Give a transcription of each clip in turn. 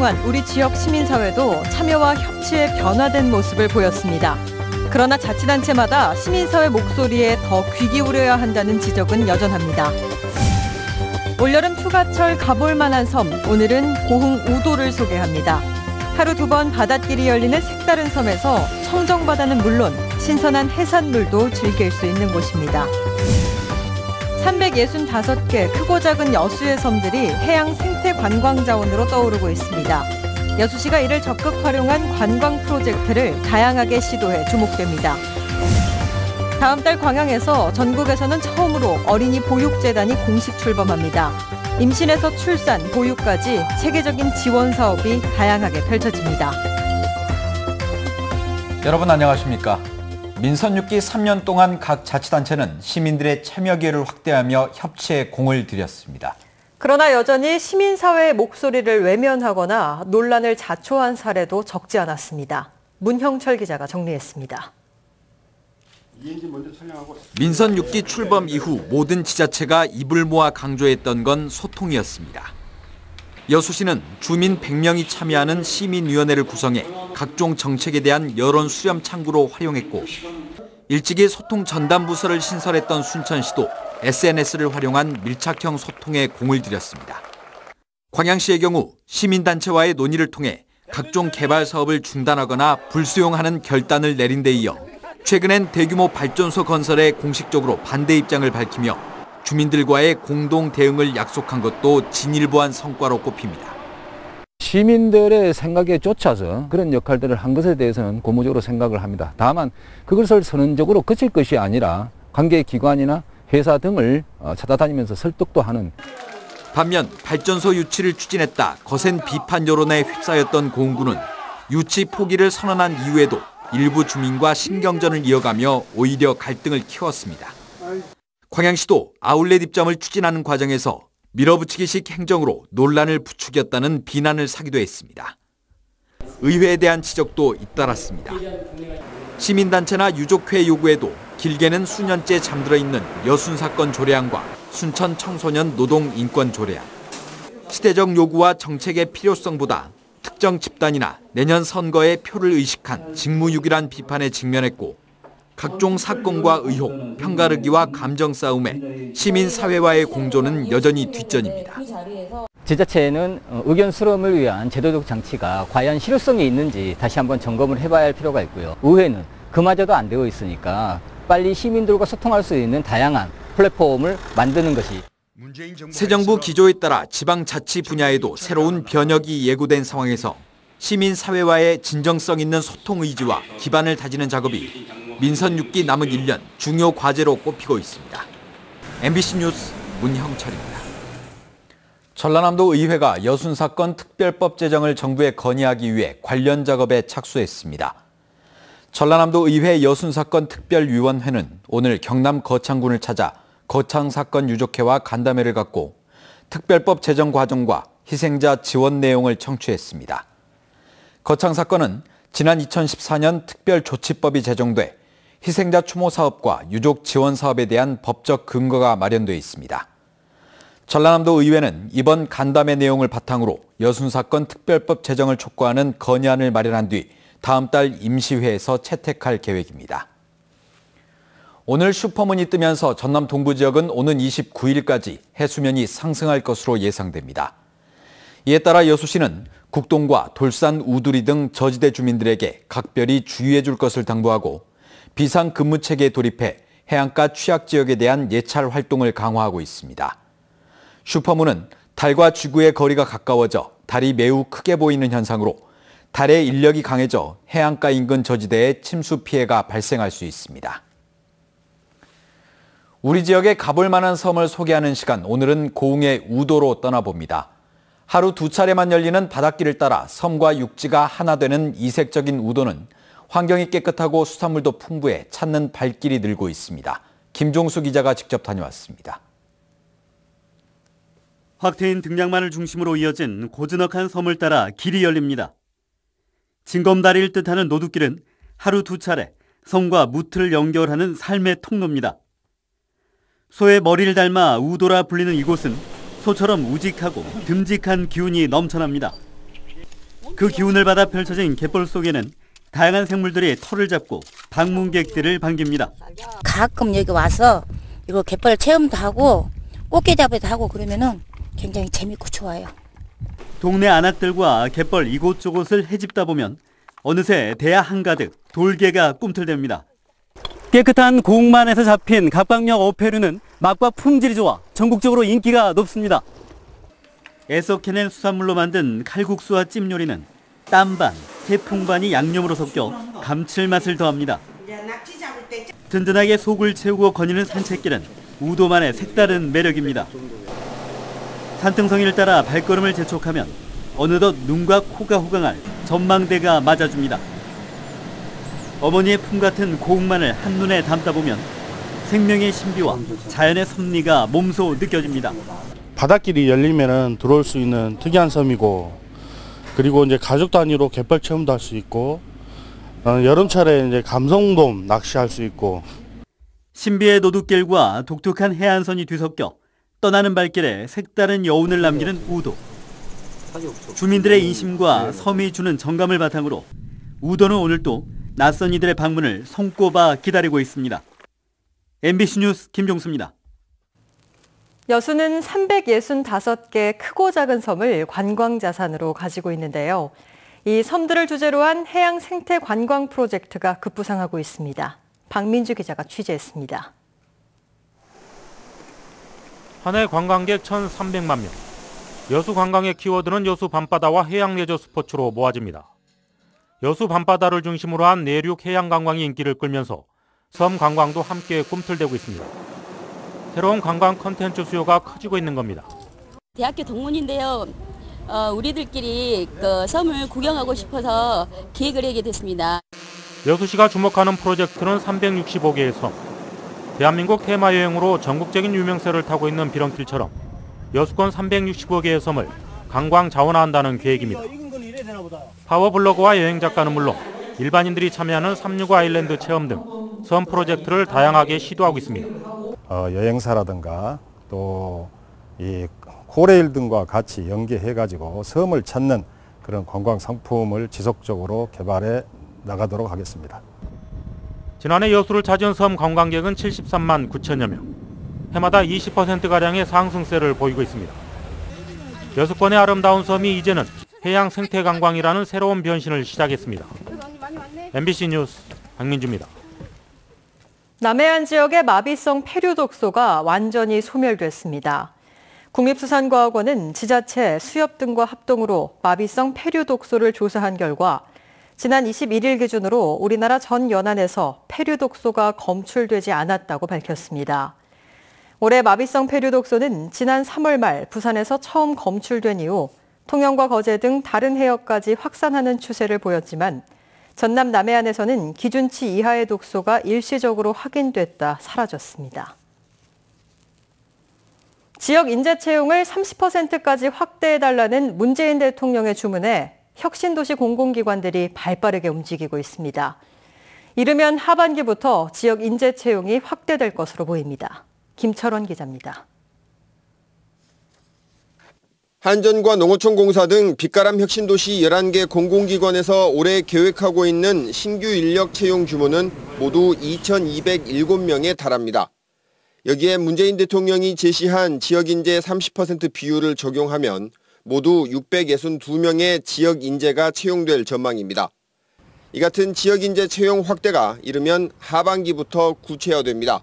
활동한 우리 지역 시민사회도 참여와 협치에 변화된 모습을 보였습니다. 그러나 자치단체마다 시민사회 목소리에 더 귀 기울여야 한다는 지적은 여전합니다. 올여름 휴가철 가볼 만한 섬, 오늘은 고흥 우도를 소개합니다. 하루 2번 바닷길이 열리는 색다른 섬에서 청정바다는 물론 신선한 해산물도 즐길 수 있는 곳입니다. 365개 크고 작은 여수의 섬들이 해양 생태 관광 자원으로 떠오르고 있습니다. 여수시가 이를 적극 활용한 관광 프로젝트를 다양하게 시도해 주목됩니다. 다음 달 광양에서 전국에서는 처음으로 어린이 보육재단이 공식 출범합니다. 임신에서 출산, 보육까지 체계적인 지원 사업이 다양하게 펼쳐집니다. 여러분 안녕하십니까? 민선 6기 3년 동안 각 자치단체는 시민들의 참여 기회를 확대하며 협치에 공을 들였습니다. 그러나 여전히 시민사회의 목소리를 외면하거나 논란을 자초한 사례도 적지 않았습니다. 문형철 기자가 정리했습니다. 민선 6기 출범 이후 모든 지자체가 입을 모아 강조했던 건 소통이었습니다. 여수시는 주민 100명이 참여하는 시민위원회를 구성해 각종 정책에 대한 여론 수렴 창구로 활용했고, 일찍이 소통 전담 부서를 신설했던 순천시도 SNS를 활용한 밀착형 소통에 공을 들였습니다. 광양시의 경우 시민단체와의 논의를 통해 각종 개발 사업을 중단하거나 불수용하는 결단을 내린 데 이어 최근엔 대규모 발전소 건설에 공식적으로 반대 입장을 밝히며 주민들과의 공동 대응을 약속한 것도 진일보한 성과로 꼽힙니다. 시민들의 생각에 쫓아서 그런 역할들을 한 것에 대해서는 고무적으로 생각을 합니다. 다만 그것을 선언적으로 그칠 것이 아니라 관계기관이나 회사 등을 찾아다니면서 설득도 하는. 반면 발전소 유치를 추진했다 거센 비판 여론에 휩싸였던 고흥구는 유치 포기를 선언한 이후에도 일부 주민과 신경전을 이어가며 오히려 갈등을 키웠습니다. 광양시도 아울렛 입점을 추진하는 과정에서 밀어붙이기식 행정으로 논란을 부추겼다는 비난을 사기도 했습니다. 의회에 대한 지적도 잇따랐습니다. 시민단체나 유족회 요구에도 길게는 수년째 잠들어 있는 여순 사건 조례안과 순천 청소년 노동 인권 조례안. 시대적 요구와 정책의 필요성보다 특정 집단이나 내년 선거에 표를 의식한 직무유기란 비판에 직면했고, 각종 사건과 의혹, 편가르기와 감정 싸움에 시민사회와의 공조는 여전히 뒷전입니다. 지자체는 의견 수렴을 위한 제도적 장치가 과연 실효성이 있는지 다시 한번 점검을 해봐야 할 필요가 있고요. 의회는 그마저도 안 되어 있으니까 빨리 시민들과 소통할 수 있는 다양한 플랫폼을 만드는 것이. 새 정부 기조에 따라 지방자치 분야에도 새로운 변혁이 예고된 상황에서 시민사회와의 진정성 있는 소통 의지와 기반을 다지는 작업이 민선 6기 남은 1년 중요 과제로 꼽히고 있습니다. MBC 뉴스 문형철입니다. 전라남도 의회가 여순 사건 특별법 제정을 정부에 건의하기 위해 관련 작업에 착수했습니다. 전라남도 의회 여순 사건 특별위원회는 오늘 경남 거창군을 찾아 거창 사건 유족회와 간담회를 갖고 특별법 제정 과정과 희생자 지원 내용을 청취했습니다. 거창 사건은 지난 2014년 특별조치법이 제정돼 희생자 추모 사업과 유족 지원 사업에 대한 법적 근거가 마련돼 있습니다. 전라남도 의회는 이번 간담회 내용을 바탕으로 여순 사건 특별법 제정을 촉구하는 건의안을 마련한 뒤 다음 달 임시회에서 채택할 계획입니다. 오늘 슈퍼문이 뜨면서 전남 동부 지역은 오는 29일까지 해수면이 상승할 것으로 예상됩니다. 이에 따라 여수시는 국동과 돌산, 우두리 등 저지대 주민들에게 각별히 주의해 줄 것을 당부하고 비상근무체계에 돌입해 해안가 취약지역에 대한 예찰 활동을 강화하고 있습니다. 슈퍼문은 달과 지구의 거리가 가까워져 달이 매우 크게 보이는 현상으로 달의 인력이 강해져 해안가 인근 저지대에 침수 피해가 발생할 수 있습니다. 우리 지역에 가볼 만한 섬을 소개하는 시간, 오늘은 고흥의 우도로 떠나봅니다. 하루 2차례만 열리는 바닷길을 따라 섬과 육지가 하나 되는 이색적인 우도는 환경이 깨끗하고 수산물도 풍부해 찾는 발길이 늘고 있습니다. 김종수 기자가 직접 다녀왔습니다. 확 트인 등량만을 중심으로 이어진 고즈넉한 섬을 따라 길이 열립니다. 징검다리를 뜻하는 노두길은 하루 2차례 섬과 무트를 연결하는 삶의 통로입니다. 소의 머리를 닮아 우도라 불리는 이곳은 소처럼 우직하고 듬직한 기운이 넘쳐납니다. 그 기운을 받아 펼쳐진 갯벌 속에는 다양한 생물들이 털을 잡고 방문객들을 반깁니다. 가끔 여기 와서 이거 갯벌 체험도 하고 꽃게잡이도 하고 그러면은 굉장히 재밌고 좋아요. 동네 안악들과 갯벌 이곳저곳을 헤집다 보면 어느새 대야 한가득 돌개가 꿈틀댑니다. 깨끗한 공만에서 잡힌 갑각력 어패류는 맛과 품질이 좋아 전국적으로 인기가 높습니다. 애써 캐낸 수산물로 만든 칼국수와 찜 요리는 땀반, 해풍반이 양념으로 섞여 감칠맛을 더합니다. 든든하게 속을 채우고 거니는 산책길은 우도만의 색다른 매력입니다. 산등성이를 따라 발걸음을 재촉하면 어느덧 눈과 코가 호강할 전망대가 맞아줍니다. 어머니의 품 같은 고운만을 한눈에 담다 보면 생명의 신비와 자연의 섭리가 몸소 느껴집니다. 바닷길이 열리면은 들어올 수 있는 특이한 섬이고, 그리고 이제 가족 단위로 갯벌 체험도 할 수 있고, 여름철에 이제 감성돔 낚시할 수 있고. 신비의 노둣길과 독특한 해안선이 뒤섞여 떠나는 발길에 색다른 여운을 남기는 우도. 주민들의 인심과 섬이 주는 정감을 바탕으로 우도는 오늘도 낯선 이들의 방문을 손꼽아 기다리고 있습니다. MBC 뉴스 김종수입니다. 여수는 365개 크고 작은 섬을 관광자산으로 가지고 있는데요. 이 섬들을 주제로 한 해양 생태 관광 프로젝트가 급부상하고 있습니다. 박민주 기자가 취재했습니다. 한 해 관광객 1,300만 명. 여수 관광의 키워드는 여수 밤바다와 해양 레저 스포츠로 모아집니다. 여수 밤바다를 중심으로 한 내륙 해양 관광이 인기를 끌면서 섬 관광도 함께 꿈틀대고 있습니다. 새로운 관광 콘텐츠 수요가 커지고 있는 겁니다. 대학교 동문인데요. 우리들끼리 섬을 구경하고 싶어서 기획을 하게 됐습니다. 여수시가 주목하는 프로젝트는 365개의 섬. 대한민국 테마여행으로 전국적인 유명세를 타고 있는 비렁길처럼 여수권 365개의 섬을 관광 자원화한다는 계획입니다. 파워블로거와 여행작가는 물론 일반인들이 참여하는 365 아일랜드 체험 등 섬 프로젝트를 다양하게 시도하고 있습니다. 여행사라든가 또 이 코레일 등과 같이 연계해가지고 섬을 찾는 그런 관광 상품을 지속적으로 개발해 나가도록 하겠습니다. 지난해 여수를 찾은 섬 관광객은 73만 9천여 명. 해마다 20%가량의 상승세를 보이고 있습니다. 여수권의 아름다운 섬이 이제는 해양 생태 관광이라는 새로운 변신을 시작했습니다. MBC 뉴스 박민주입니다. 남해안 지역의 마비성 폐류 독소가 완전히 소멸됐습니다. 국립수산과학원은 지자체, 수협 등과 합동으로 마비성 폐류 독소를 조사한 결과 지난 21일 기준으로 우리나라 전 연안에서 폐류 독소가 검출되지 않았다고 밝혔습니다. 올해 마비성 폐류 독소는 지난 3월 말 부산에서 처음 검출된 이후 통영과 거제 등 다른 해역까지 확산하는 추세를 보였지만 전남 남해안에서는 기준치 이하의 독소가 일시적으로 확인됐다 사라졌습니다. 지역 인재 채용을 30%까지 확대해달라는 문재인 대통령의 주문에 혁신도시 공공기관들이 발빠르게 움직이고 있습니다. 이르면 하반기부터 지역 인재 채용이 확대될 것으로 보입니다. 김철원 기자입니다. 한전과 농어촌공사 등 빛가람 혁신도시 11개 공공기관에서 올해 계획하고 있는 신규 인력 채용 규모는 모두 2,207명에 달합니다. 여기에 문재인 대통령이 제시한 지역인재 30% 비율을 적용하면 모두 662명의 지역인재가 채용될 전망입니다. 이 같은 지역인재 채용 확대가 이르면 하반기부터 구체화됩니다.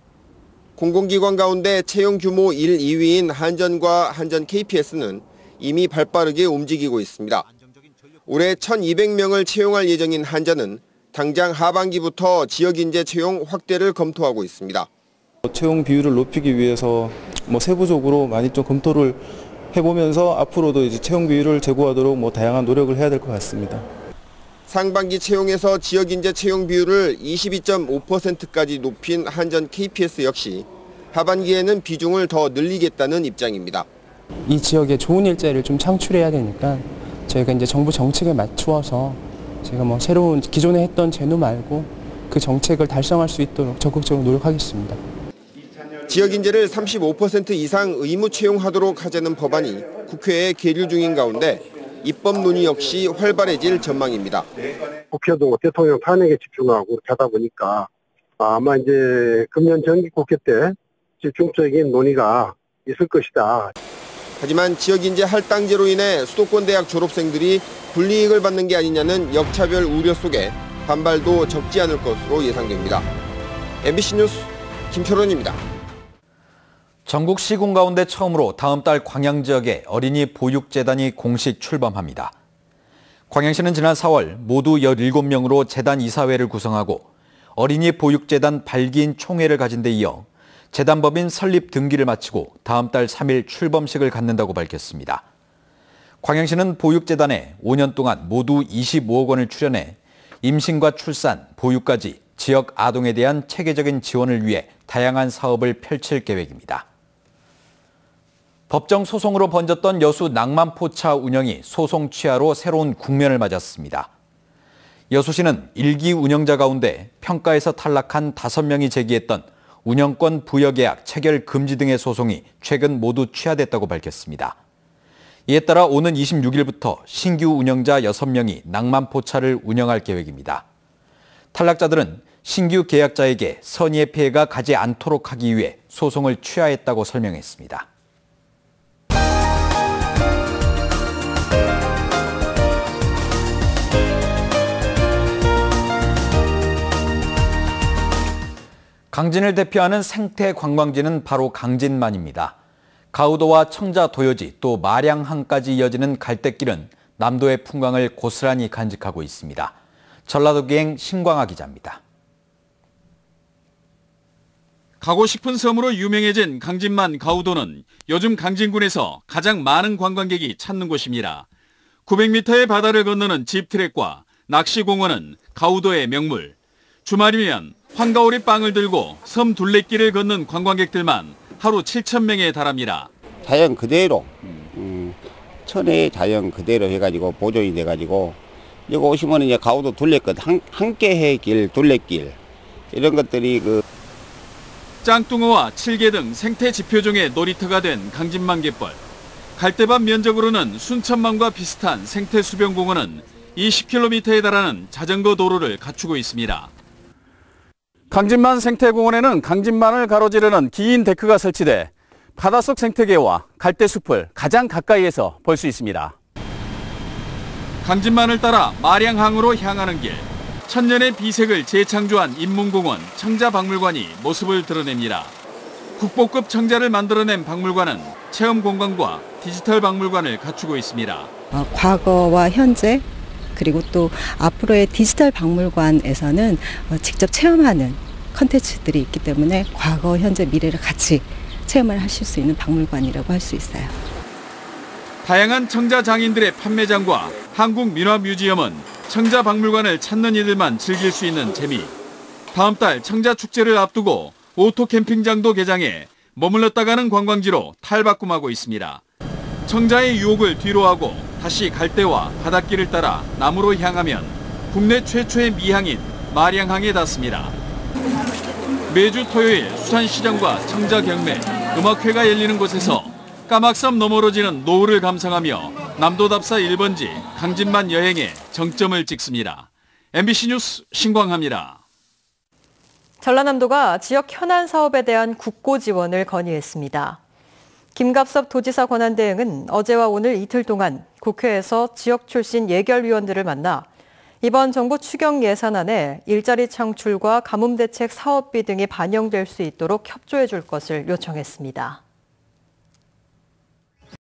공공기관 가운데 채용 규모 1, 2위인 한전과 한전 KPS는 이미 발빠르게 움직이고 있습니다. 올해 1,200명을 채용할 예정인 한전은 당장 하반기부터 지역인재 채용 확대를 검토하고 있습니다. 채용 비율을 높이기 위해서 세부적으로 많이 좀 검토를 해보면서 앞으로도 이제 채용 비율을 제고하도록 다양한 노력을 해야 될 것 같습니다. 상반기 채용에서 지역인재 채용 비율을 22.5%까지 높인 한전 KPS 역시 하반기에는 비중을 더 늘리겠다는 입장입니다. 이 지역에 좋은 일자리를 좀 창출해야 되니까 저희가 이제 정부 정책에 맞추어서 제가 새로운 기존에 했던 제도 말고 그 정책을 달성할 수 있도록 적극적으로 노력하겠습니다. 지역인재를 35% 이상 의무 채용하도록 하자는 법안이 국회에 계류 중인 가운데 입법 논의 역시 활발해질 전망입니다. 국회도 대통령 탄핵에 집중하고 그렇게 하다 보니까 아마 이제 금년 정기국회 때 집중적인 논의가 있을 것이다. 하지만 지역인재 할당제로 인해 수도권 대학 졸업생들이 불이익을 받는 게 아니냐는 역차별 우려 속에 반발도 적지 않을 것으로 예상됩니다. MBC 뉴스 김철원입니다. 전국 시군 가운데 처음으로 다음 달 광양 지역에 어린이 보육재단이 공식 출범합니다. 광양시는 지난 4월 모두 17명으로 재단 이사회를 구성하고 어린이 보육재단 발기인 총회를 가진 데 이어 재단법인 설립 등기를 마치고 다음 달 3일 출범식을 갖는다고 밝혔습니다. 광양시는 보육재단에 5년 동안 모두 25억 원을 출연해 임신과 출산, 보육까지 지역 아동에 대한 체계적인 지원을 위해 다양한 사업을 펼칠 계획입니다. 법정 소송으로 번졌던 여수 낭만포차 운영이 소송 취하로 새로운 국면을 맞았습니다. 여수시는 1기 운영자 가운데 평가에서 탈락한 5명이 제기했던 운영권 부여계약 체결 금지 등의 소송이 최근 모두 취하됐다고 밝혔습니다. 이에 따라 오는 26일부터 신규 운영자 6명이 낭만포차를 운영할 계획입니다. 탈락자들은 신규 계약자에게 선의의 피해가 가지 않도록 하기 위해 소송을 취하했다고 설명했습니다. 강진을 대표하는 생태 관광지는 바로 강진만입니다. 가우도와 청자 도요지 또 마량항까지 이어지는 갈대길은 남도의 풍광을 고스란히 간직하고 있습니다. 전라도기행 신광아 기자입니다. 가고 싶은 섬으로 유명해진 강진만 가우도는 요즘 강진군에서 가장 많은 관광객이 찾는 곳입니다. 900m의 바다를 건너는 집트랙과 낚시공원은 가우도의 명물. 주말이면 황가오리 빵을 들고 섬 둘레길을 걷는 관광객들만 하루 7,000명에 달합니다. 자연 그대로, 천혜의 자연 그대로 해가지고 보존이 돼가지고 여기 오시면 이제 가우도 둘레길, 함께해 길, 둘레길 이런 것들이 짱뚱어와 칠개 등 생태 지표종의 놀이터가 된 강진만 갯벌. 갈대밭 면적으로는 순천만과 비슷한 생태 수변공원은 20km에 달하는 자전거 도로를 갖추고 있습니다. 강진만 생태공원에는 강진만을 가로지르는 긴 데크가 설치돼 바닷속 생태계와 갈대숲을 가장 가까이에서 볼 수 있습니다. 강진만을 따라 마량항으로 향하는 길. 천년의 비색을 재창조한 인문공원 청자박물관이 모습을 드러냅니다. 국보급 청자를 만들어낸 박물관은 체험공간과 디지털 박물관을 갖추고 있습니다. 과거와 현재 그리고 또 앞으로의 디지털 박물관에서는 직접 체험하는 컨텐츠들이 있기 때문에 과거, 현재, 미래를 같이 체험을 하실 수 있는 박물관이라고 할 수 있어요. 다양한 청자 장인들의 판매장과 한국민화뮤지엄은 청자 박물관을 찾는 이들만 즐길 수 있는 재미. 다음 달 청자 축제를 앞두고 오토 캠핑장도 개장해 머물렀다 가는 관광지로 탈바꿈하고 있습니다. 청자의 유혹을 뒤로하고 다시 갈대와 바닷길을 따라 남으로 향하면 국내 최초의 미항인 마량항에 닿습니다. 매주 토요일 수산시장과 청자 경매, 음악회가 열리는 곳에서 까막섬 너머로 지는 노을을 감상하며 남도답사 1번지 강진만 여행에 정점을 찍습니다. MBC 뉴스 신광하입니다. 전라남도가 지역 현안 사업에 대한 국고 지원을 건의했습니다. 김갑섭 도지사 권한대행은 어제와 오늘 이틀 동안 국회에서 지역 출신 예결위원들을 만나 이번 정부 추경 예산안에 일자리 창출과 가뭄 대책 사업비 등이 반영될 수 있도록 협조해 줄 것을 요청했습니다.